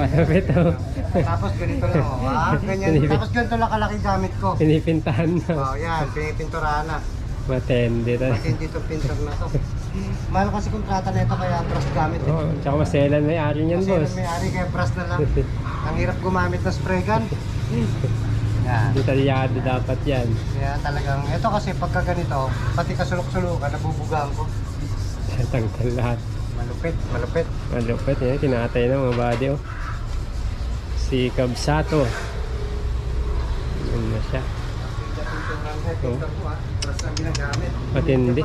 malupit oh. Tapos ganito lang oh. Ganyan. Tapos ganito lang kalaki gamit ko. Pinipintahan na. Oh, yan, pinipinturahan na. Matindi to. Matindi itong pintor na to. Mahal kasi kontrata na ito kaya brush gamit eh. Oh, tsaka maselan may ari niyan, Kasi boss. may ari kaya brush na lang. Ang hirap gumamit ng spray gun. Yan. Detalyado dapat yan. Kaya talagang, ito kasi pagka ganito, pati kasulok-sulukan, nabubugaan ko. Tanggal lahat. Malupit, malupit. Malupit yan. Kinatay na mga body oh. Si Kabsato. Yun na siya. Oh. Matindi.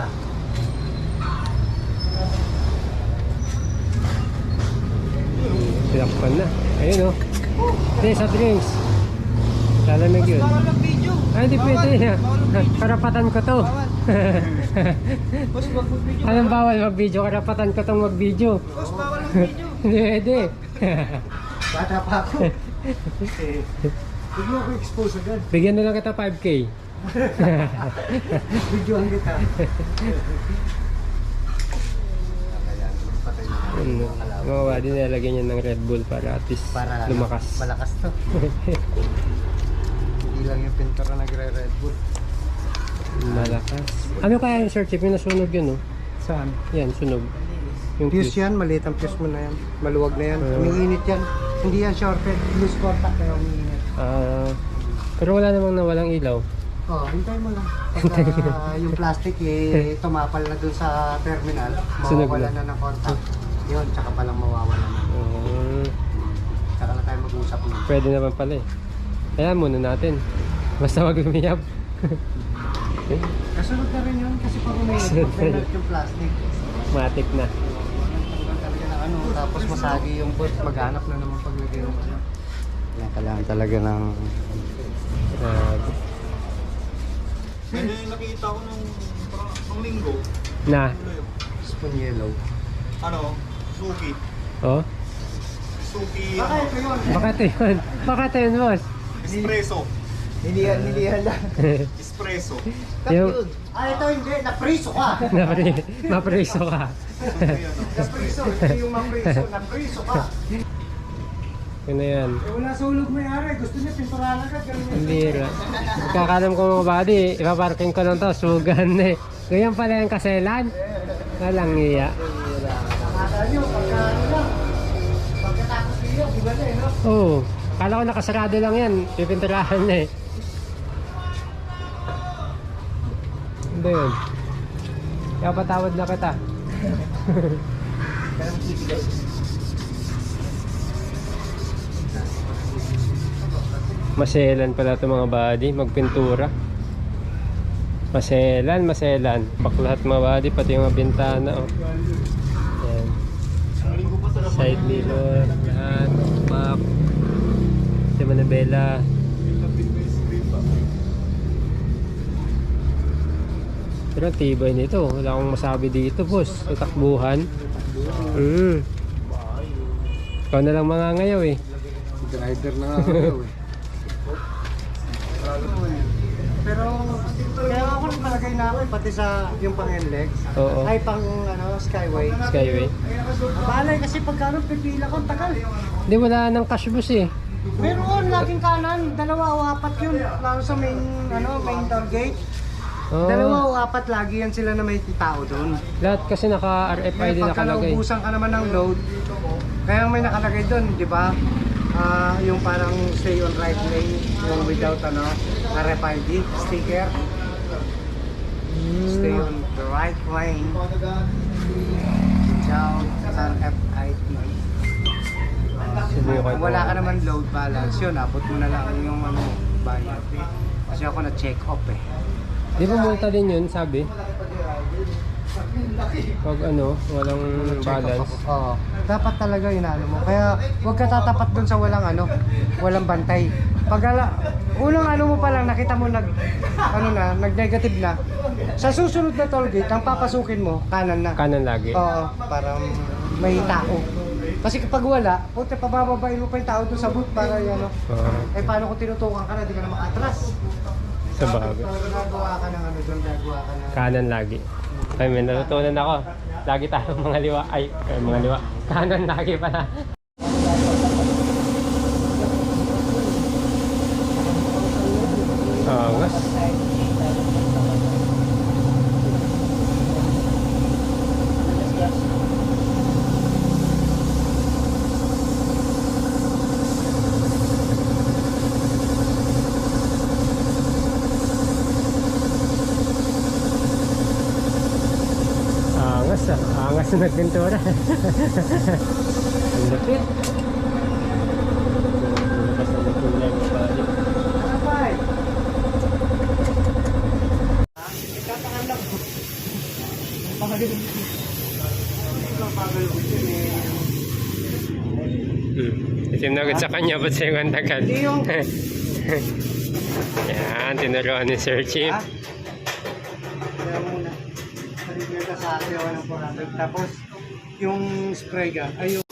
Tinakpan na. Ayun oh. Hindi, sa drinks. Lalamig yun. Ay, hindi pwede. Karapatan ko to. Anong bawal mag-video? Karapatan ko tong mag-video. Boss, bawal mag-video. Hindi pwede. Bata pa ako. Huwag mo ako expose agad. Bigyan na lang kita 5K. Videoan kita. Mga wadi nilagyan niya ng Red Bull para at least Para lumakas. malakas to. Hindi lang yung pintura nagre-Red Bull. Malakas. Ano kaya yung sir chip? Yung nasunog yun, no? Saan? Yan, sunog. Yung Fuse yan, maliit ang fuse mo na yan. Maluwag na yan. Umiinit yan. Hindi yan shorted. Loose contact kaya umiinit. Pero wala namang nawalang ilaw. Oh, hintay mo lang. Pagka yung plastic eh, tumapal na dun sa terminal, Sunog mawawala na. na ng contact. Yun, tsaka palang mawawala na. Tsaka na tayo mag-usap na. Pwede naman pala eh. Kaya muna natin. Basta wag lumiyap. Kasunod na rin yun kasi pag umiinit, pag yung plastic. Matik na. Tanggal talaga ng ano, tapos masagi yung boot, maghanap na naman paglagay yung ano. Kailangan talaga ng... Kaya nakita ko nung pang linggo, Na. spoon yellow. ano, Suki. Oh? Suki, Baka ito yun. Baka ito yun. Baka ito yun, boss. espresso. Nilihan lang. Espresso. Yung- Ito hindi, napriso ka. Mapriso ka. Napriso, hindi yung mapriso, napriso ka. Yun na yan. Eh wala sulog may-ari, gusto niya pinturahan agad, ganun Ang bira. Kakalam ko mga body, ipaparking ko lang to, sugan eh. Ganyan pala yung kaselan. Walang iya. Nakakala nyo, pagka ano lang, pagkatapos niyo, iba na eh, no? Oo. Kala ko nakasarado lang yan. Pipinturahan na eh. Ano ba yun? Kaya patawad na kita. Ganun kikilay. Maselan pala ito mga body. Magpintura. Maselan, maselan. Baklahat mga body, pati yung mga bintana. Oh. Yan. Side mirror, lahat. Back. Si Manabela. Pero ang tibay nito. Wala akong masabi dito, boss. Ang takbuhan. Ikaw na lang mga ngayaw eh. Driver na nga ako eh. Pero kaya ako nagpalagay na ako pati sa yung pang NLEX. Oo. Ay pang ano, Skyway. Skyway. Balay kasi pagkano pipila ko, ang tagal. Hindi, wala nang cash bus eh. Meron laging kanan, dalawa o apat yun. Lalo sa main main toll gate. Oh, Dalawa o apat lagi yan sila na may tao doon. lahat kasi naka-RFID Pagka nakalagay. naubusan ka naman ng load, kaya may nakalagay doon, di ba? Yung parang stay on right lane, yung without RFID sticker. Stay on the right lane without RFID. Subukan Kung ko. wala ka naman load balance, yun, abot mo na lang yung bayad. Kasi ako na-check off eh. Di ba multa din yun, sabi? Pag walang balance. Oo. Dapat talaga inaano mo. Kaya huwag ka tatapat dun sa walang bantay. Unang mo pa lang, nakita mo nag-negative na. Sa susunod na toll gate, ang papasukin mo, kanan na. Kanan lagi. Oo, para may tao. Kasi kapag wala, puti pabababain mo pa yung tao dun sa booth para yan. Eh paano kung tinutukan ka na, di ka na makatras. Sa bagay. Gagawa ka ng gagawa ka ng... Kanan lagi. Ay, may natutunan ako. Lagi tayo mga liwa. Ay, mga liwa. Kanan lagi pala. Kasunod pintura. Ang lupit. Labas na yung kulay mga buddy. Kapay! Ikapangalap ko. Pangalap ko. Pangalap ko yun Itim na agad sa kanya, ba't sa'yo ang tagal? Hindi yung... Yan, tinuruan ni Sir Chief. Ha? Kaya muna. Saligyan ka sa akin ako ng 400. Tapos, yung spray ka, ay yung...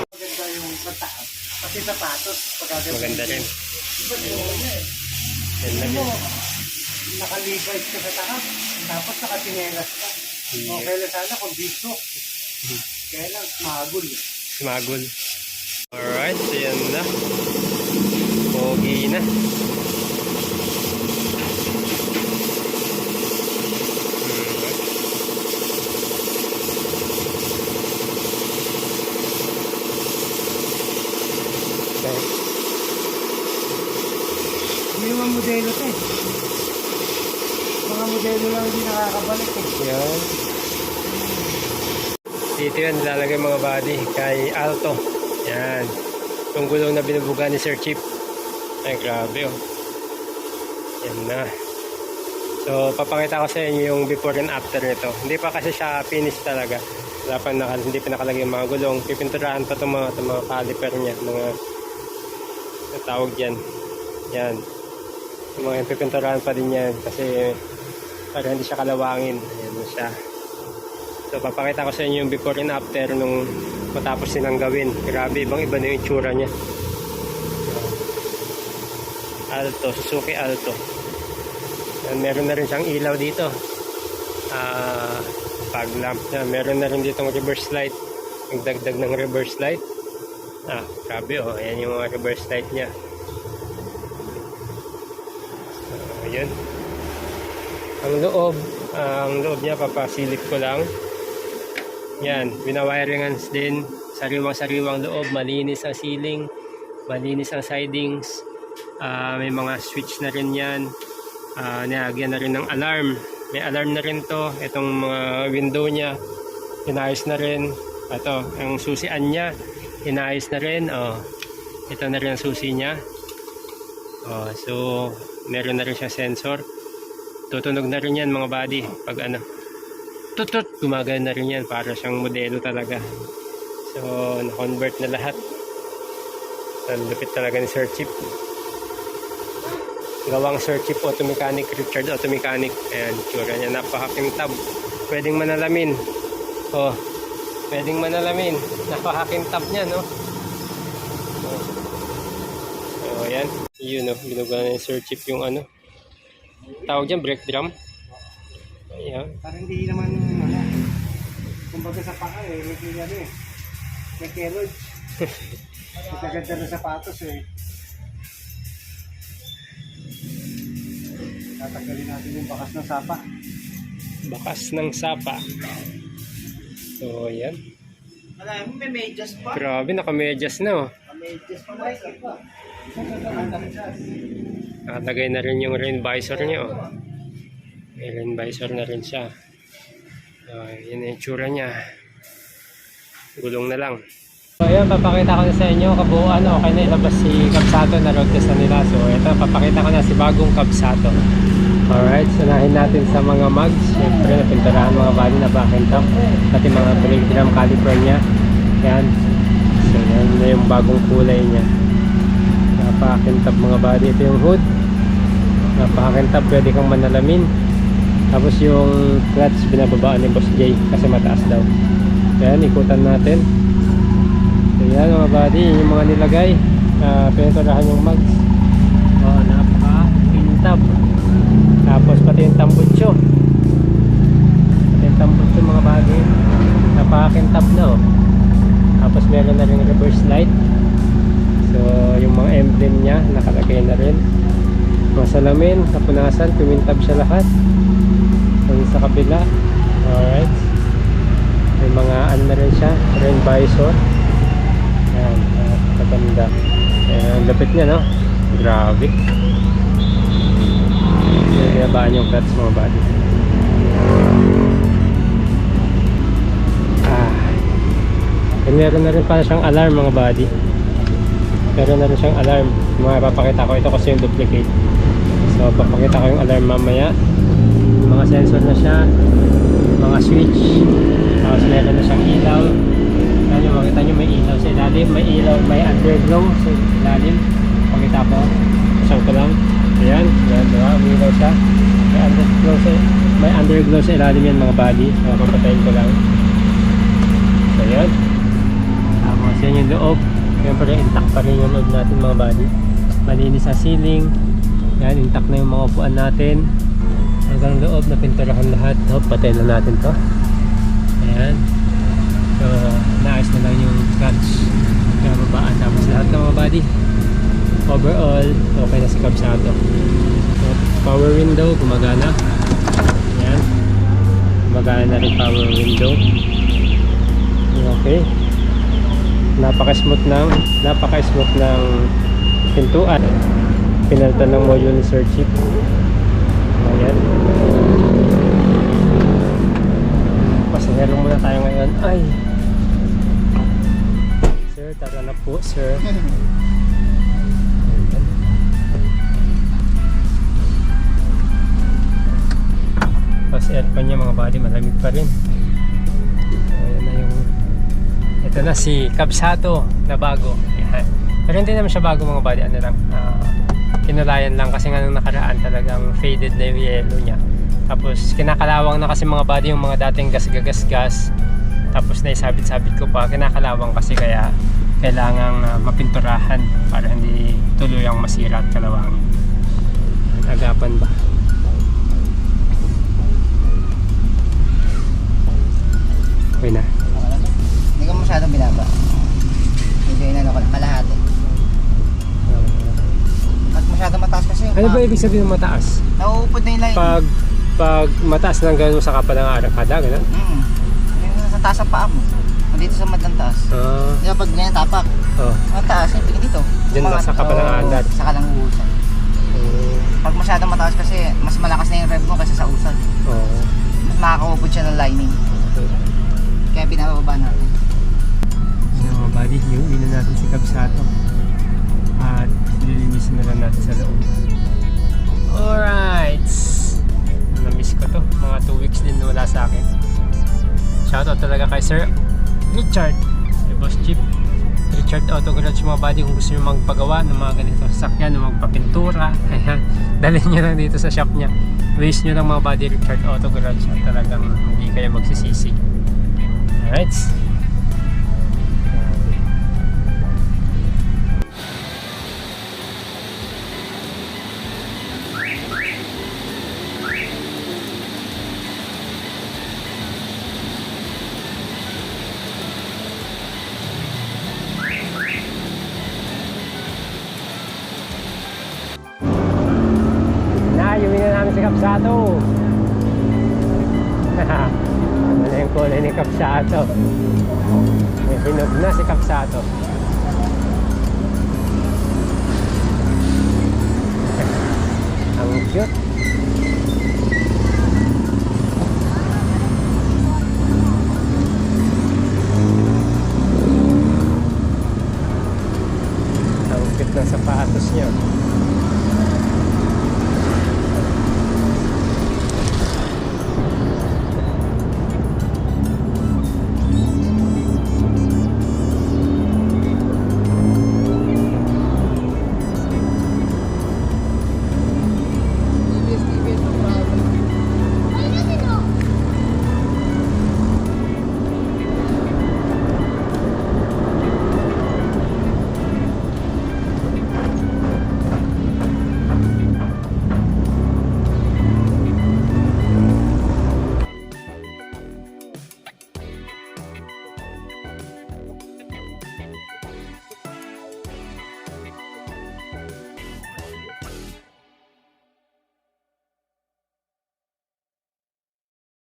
Maganda yung pagtaas. Pati sapatos. Maganda rin. Yan lang Mo, yun. nakalibay ka sa taas, tapos nakatinelas ka. Okay lang sana kung biso. Kaya lang, mahagul. Smagol. Alright, so yan na. Pogi na. Okay. Hindi naman modelo to eh. Mga modelo lang hindi nakakabalik eh. Yan. Dito yan, lalagay mga body kay Alto. Yan. Yung gulong na binubuga ni Sir Chief. Ay, grabe oh. Yan na. So, papakita ko sa inyo yung before and after nito. Hindi pa kasi siya finish talaga. Wala pa hindi pa nakalagay yung mga gulong. Pipinturahan pa itong mga caliper niya. Mga tawag dyan. Yan. Yung mga pipinturahan pa din yan. Kasi para hindi siya kalawangin. Ayan na siya. So, papakita ko sa inyo yung before and after nung matapos nilang gawin. Grabe, ibang iba na yung itsura niya. Alto, Suzuki Alto. And meron na rin siyang ilaw dito. Fog lamp na. Meron na rin ditong reverse light. Nagdagdag ng reverse light. Grabe oh. Ayan yung mga reverse light niya. So, ayan. Ang loob niya, papasilip ko lang. Yan, binawiringan din. Sariwang-sariwang loob. Malinis ang ceiling. Malinis ang sidings. May mga switch na rin yan. Nilagyan na rin ng alarm. May alarm na rin to. Itong mga window niya, inayos na rin. Ito, ang susian niya, inayos na rin. Ito na rin ang susi niya. So, meron na rin siya sensor. Tutunog na rin yan mga body. Pag ano, tutut, gumagana na rin yan. Para siyang modelo talaga. So, na-convert na lahat. Ang lupit talaga ni Sir Chief. Gawang Sir Chief Auto Mechanic, Richard Auto Mechanic. Ayan, tsura niya, napakakintab. Pwedeng manalamin. Pwedeng manalamin. Napakakintab niya, no? So, ayan. Yun, no? Binuga na ni Sir Chief yung ano. Tawag dyan, brake drum. Ayan. Parang hindi naman, kumbaga sa paka eh, may keloid. Magaganda na sapatos eh. Tatanggalin natin yung bakas ng sapa. Bakas ng sapa. So, ayan. Alam mo, may medyas pa. Grabe, naka-medyas na, oh. May medyas pa. Nakalagay na rin yung rain visor niya, oh. May rain visor na rin siya. So, yun yung itsura niya. Gulong na lang. So, ayan, papakita ko na sa inyo kabuuan. Okay na ilabas si Kabsato na road test na nila. So, ito, papakita ko na si bagong Kabsato. Alright, sunahin natin sa mga mags. Siyempre, napinturahan mga body na back and top. Pati mga brake drum caliper niya. Yan. So, yan na yung bagong kulay niya. Napakakintab mga body. Ito yung hood. Napakakintab, pwede kang manalamin. Tapos yung clutch binababaan ni Boss J kasi mataas daw. Ayan, ikutan natin. So yan mga buddy, yung mga nilagay. Pinaturahan yung mags. Napakakintab. Tapos pati yung tambutso. Pati yung tambutso mga buddy. Napakakintab na, oh. Tapos meron na rin reverse light. So yung mga emblem niya nakalagay na rin. Mga salamin, kapunasan, tumintab siya lahat. Ayun sa kabila. Alright. May mga ano na rin siya, rain visor. Ayan, maganda. Ayan, lapit niya, no? Grabe. Pinabaan yung clutch mga buddy. Meron na rin pala siyang alarm mga buddy. Meron na rin siyang alarm. Papakita ko ito kasi yung duplicate. So papakita ko yung alarm mamaya. Mga sensor na siya, mga switch, tapos meron na siyang ilaw. Yan yung makita nyo, may ilaw sa ilalim, may ilaw, may underglow sa ilalim. Pakita ko, isang ko lang. Ayan, yan, diba? May ilaw siya. May underglow sa ilalim yan mga buddy. So papatayin ko lang. So yan. Tapos yan yung loob. Siyempre intact pa rin yung loob natin mga buddy. Malinis sa ceiling. Yan, intact na yung mga upuan natin. Hanggang loob na pinturahan lahat. Patay na natin to. Ayan. So naayos na lang yung clutch. Kaya mabaan. Tapos lahat ng mga buddy. Overall, okay na si Kabsato. So, power window, gumagana. Ayan. Gumagana na rin power window. Okay. Napaka-smooth ng pintuan. Pinalitan ng module ni Sir Chip. Ayan. Pasahero muna tayo ngayon. Ay. Sir, tara na po, sir. Pas aircon niya mga buddy, malamig pa rin. Ayan na yung ito na si Kabsato na bago. Ayan. Pero hindi naman siya bago mga buddy, ano lang, kinulayan lang kasi nga nung nakaraan talagang faded na yung yellow niya. Tapos kinakalawang na kasi mga buddy yung mga dating gas. Tapos naisabit-sabit ko pa, kinakalawang kasi kaya kailangang mapinturahan para hindi tuluyang masira at kalawang. Agapan ba? Okay na. Hindi ko masyadong binaba. Medyo inano ko lang, kalahati. At masyadong mataas kasi yung Ano ba ibig sabihin ng mataas? nauupod na yung line. Pag mataas ng gano'n sa kapal ng arangkada, gano'n? Yung sa taas ang paa mo. Dito sa madlang taas. Di ba pag ganyan tapak? Ang taas, yung tingin dito. Diyan ba sa kapal ng andad? Sa kalang uusad. Pag masyadong mataas kasi, mas malakas na yung rev mo kaysa sa usad. Mas makakaupod siya ng lining. Kaya binababa natin. So mga buddy, iuwi na natin si Kabsato. At lilinisin na lang natin sa loob. Alright! Na-miss ko to. Mga 2 weeks din wala sa akin. Shoutout talaga kay Sir Richard, kay Boss Chip. Richard Auto Garage mga buddy, kung gusto nyo magpagawa ng mga ganito sasakyan, ng magpapintura, ayan, dalhin nyo lang dito sa shop nya. Waste nyo lang mga buddy, Richard Auto Garage, at talagang hindi kayo magsisisi. Alright. Iuwi na namin si Kabsato. Ano na yung kulay ni Kabsato. May hinog na si Kabsato. Ang cute.